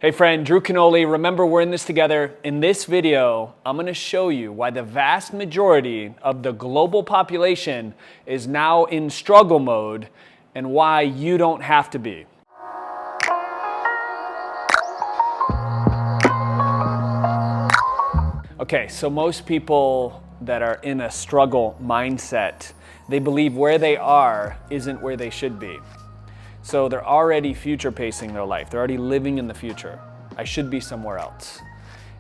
Hey friend, Drew Canole. Remember, we're in this together. In this video, I'm going to show you why the vast majority of the global population is now in struggle mode and why you don't have to be. Okay, so most people that are in a struggle mindset, they believe where they are isn't where they should be. So they're already future pacing their life. They're already living in the future. I should be somewhere else.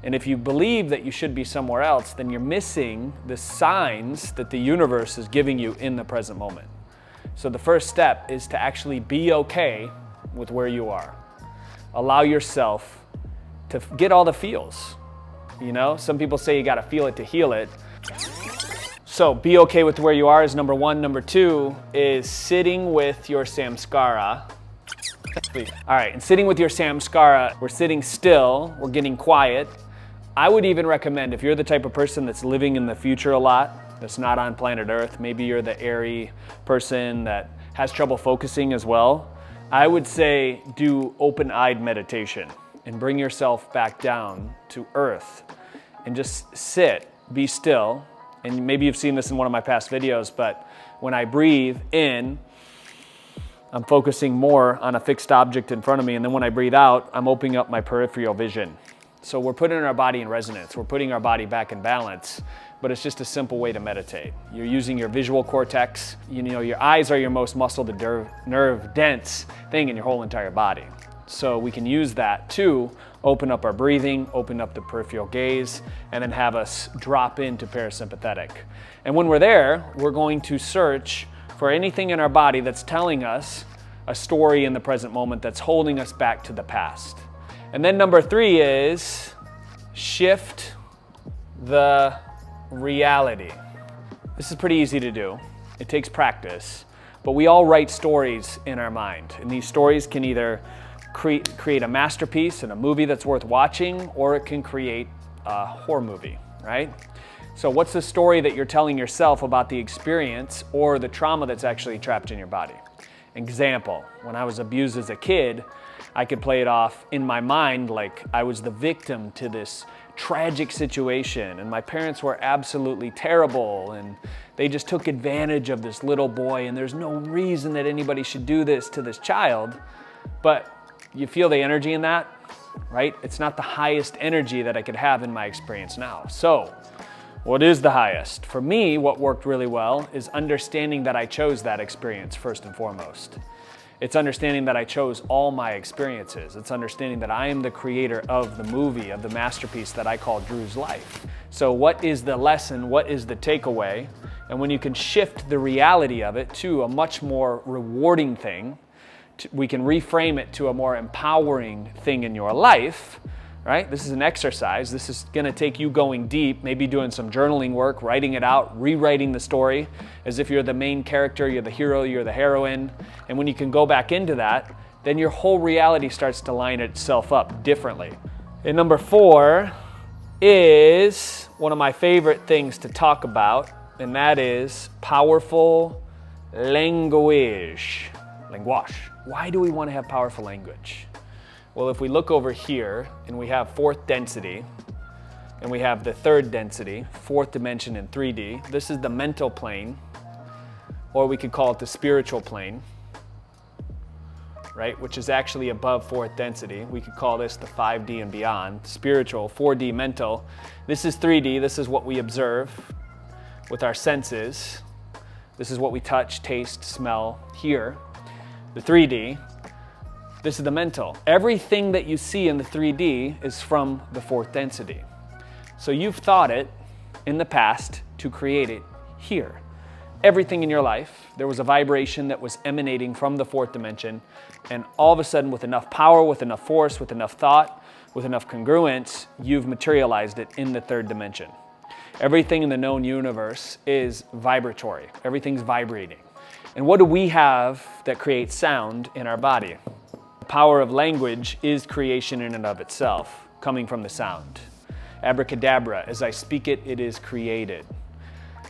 And if you believe that you should be somewhere else, then you're missing the signs that the universe is giving you in the present moment. So the first step is to actually be okay with where you are. Allow yourself to get all the feels. You know, some people say you got to feel it to heal it. So be okay with where you are is number one. Number two is sitting with your samskara. All right, and sitting with your samskara, we're sitting still, we're getting quiet. I would even recommend, if you're the type of person that's living in the future a lot, that's not on planet Earth, maybe you're the airy person that has trouble focusing as well, I would say do open-eyed meditation and bring yourself back down to Earth and just sit, be still. And maybe you've seen this in one of my past videos, but when I breathe in, I'm focusing more on a fixed object in front of me, and then when I breathe out, I'm opening up my peripheral vision. So we're putting our body in resonance, we're putting our body back in balance, but it's just a simple way to meditate. You're using your visual cortex. You know, your eyes are your most muscle to nerve dense thing in your whole entire body. So we can use that to open up our breathing, open up the peripheral gaze, and then have us drop into parasympathetic. And when we're there, we're going to search for anything in our body that's telling us a story in the present moment that's holding us back to the past. And then number three is shift the reality. This is pretty easy to do. It takes practice, but we all write stories in our mind, and these stories can either create a masterpiece and a movie that's worth watching, or it can create a horror movie, right? So what's the story that you're telling yourself about the experience or the trauma that's actually trapped in your body? Example, when I was abused as a kid, I could play it off in my mind like I was the victim to this tragic situation, and my parents were absolutely terrible, and they just took advantage of this little boy, and there's no reason that anybody should do this to this child. But you feel the energy in that, right? It's not the highest energy that I could have in my experience now. So what is the highest? For me, what worked really well is understanding that I chose that experience first and foremost. It's understanding that I chose all my experiences. It's understanding that I am the creator of the movie, of the masterpiece that I call Drew's life. So what is the lesson? What is the takeaway? And when you can shift the reality of it to a much more rewarding thing, we can reframe it to a more empowering thing in your life, right? This is an exercise. This is going to take you going deep, maybe doing some journaling work, writing it out, rewriting the story as if you're the main character, you're the hero, you're the heroine. And when you can go back into that, then your whole reality starts to line itself up differently. And number four is one of my favorite things to talk about, and that is powerful language. Why do we want to have powerful language? Well, if we look over here and we have fourth density and we have the third density, fourth dimension in 3D, this is the mental plane, or we could call it the spiritual plane, right? Which is actually above fourth density. We could call this the 5D and beyond, spiritual, 4D mental. This is 3D, this is what we observe with our senses. This is what we touch, taste, smell, hear. The 3D, this is the mental. Everything that you see in the 3D is from the fourth density. So you've thought it in the past to create it here. Everything in your life, there was a vibration that was emanating from the fourth dimension, and all of a sudden with enough power, with enough force, with enough thought, with enough congruence, you've materialized it in the third dimension. Everything in the known universe is vibratory. Everything's vibrating. And what do we have that creates sound in our body? The power of language is creation in and of itself, coming from the sound. Abracadabra, as I speak it, it is created.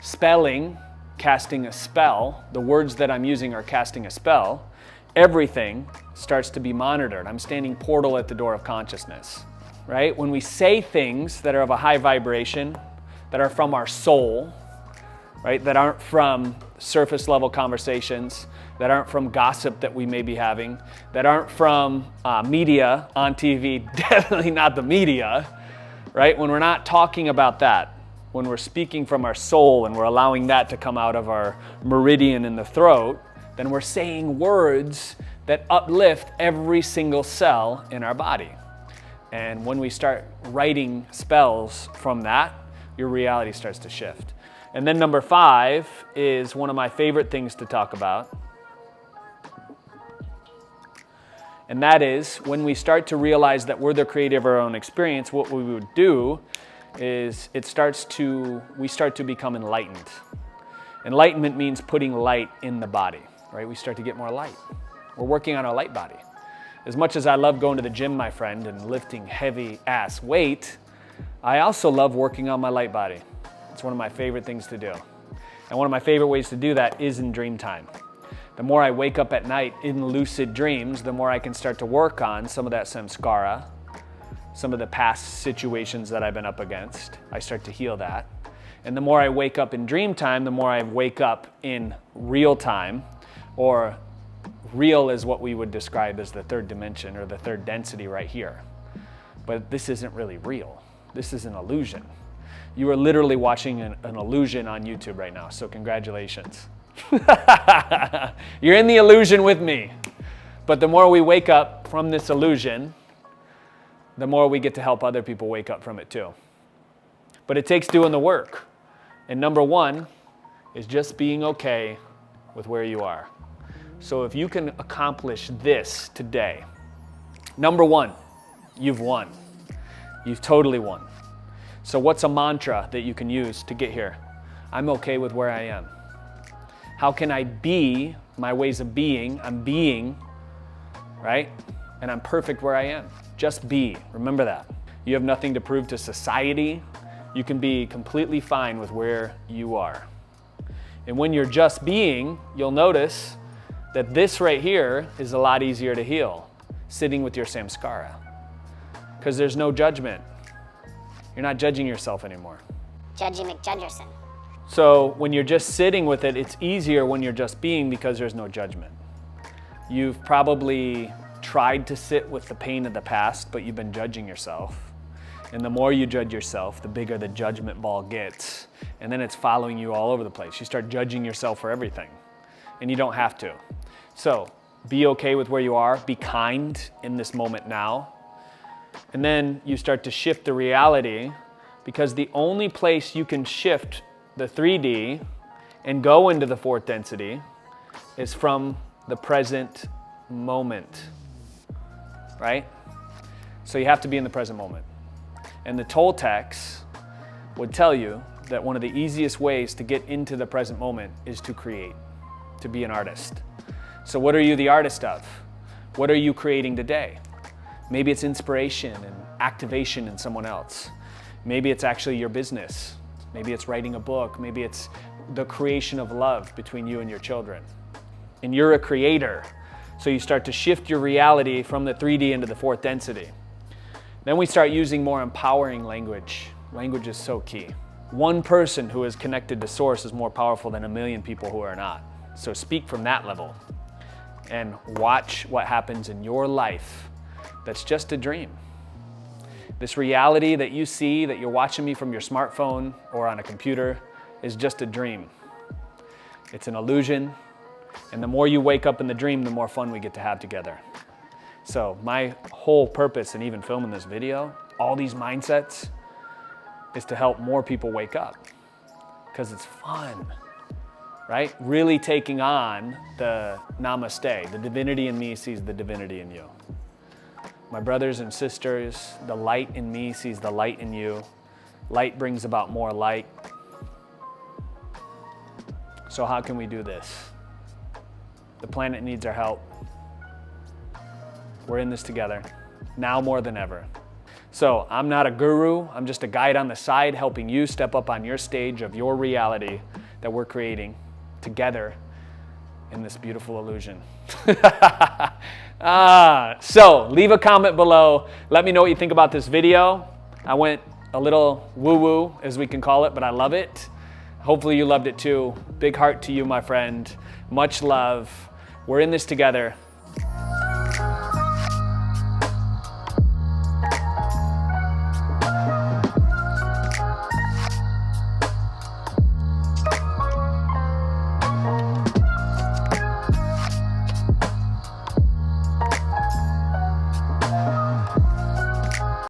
Spelling, casting a spell, the words that I'm using are casting a spell, everything starts to be monitored. I'm standing portal at the door of consciousness, right? When we say things that are of a high vibration, that are from our soul, right? That aren't from surface level conversations, that aren't from gossip that we may be having, that aren't from media on TV, definitely not the media, right? When we're not talking about that, when we're speaking from our soul and we're allowing that to come out of our meridian in the throat, then we're saying words that uplift every single cell in our body. And when we start writing spells from that, your reality starts to shift. And then number 5 is one of my favorite things to talk about. And that is when we start to realize that we're the creator of our own experience, what we would do is we start to become enlightened. Enlightenment means putting light in the body, right? We start to get more light. We're working on our light body. As much as I love going to the gym, my friend, and lifting heavy ass weight, I also love working on my light body. It's one of my favorite things to do. And one of my favorite ways to do that is in dream time. The more I wake up at night in lucid dreams, the more I can start to work on some of that samskara, some of the past situations that I've been up against. I start to heal that. And the more I wake up in dream time, the more I wake up in real time, or real is what we would describe as the third dimension or the third density right here. But this isn't really real. This is an illusion. You are literally watching an illusion on YouTube right now, so congratulations. You're in the illusion with me. But the more we wake up from this illusion, the more we get to help other people wake up from it too. But it takes doing the work. And number 1 is just being okay with where you are. So if you can accomplish this today, number 1, you've won. You've totally won. So what's a mantra that you can use to get here? I'm okay with where I am. How can I be my ways of being? I'm being, right? And I'm perfect where I am. Just be. Remember that. You have nothing to prove to society. You can be completely fine with where you are. And when you're just being, you'll notice that this right here is a lot easier to heal, sitting with your samskara. Because there's no judgment. You're not judging yourself anymore. Judgy McJudgerson. So when you're just sitting with it, it's easier when you're just being because there's no judgment. You've probably tried to sit with the pain of the past, but you've been judging yourself. And the more you judge yourself, the bigger the judgment ball gets. And then it's following you all over the place. You start judging yourself for everything. And you don't have to. So be okay with where you are. Be kind in this moment now. And then you start to shift the reality, because the only place you can shift the 3D and go into the 4th density is from the present moment, right? So you have to be in the present moment. And the Toltecs would tell you that one of the easiest ways to get into the present moment is to create, to be an artist. So what are you the artist of? What are you creating today? Maybe it's inspiration and activation in someone else. Maybe it's actually your business. Maybe it's writing a book. Maybe it's the creation of love between you and your children. And you're a creator. So you start to shift your reality from the 3D into the 4th density. Then we start using more empowering language. Language is so key. One person who is connected to source is more powerful than a million people who are not. So speak from that level and watch what happens in your life. That's just a dream. This reality that you see, that you're watching me from your smartphone or on a computer, is just a dream. It's an illusion. And the more you wake up in the dream, the more fun we get to have together. So my whole purpose in even filming this video, all these mindsets, is to help more people wake up. Because it's fun, right? Really taking on the namaste. The divinity in me sees the divinity in you. My brothers and sisters, the light in me sees the light in you. Light brings about more light. So how can we do this? The planet needs our help. We're in this together, now more than ever. So I'm not a guru, I'm just a guide on the side helping you step up on your stage of your reality that we're creating together in this beautiful illusion. So leave a comment below. Let me know what you think about this video. I went a little woo-woo, as we can call it, but I love it. Hopefully you loved it too. Big heart to you, my friend. Much love. We're in this together.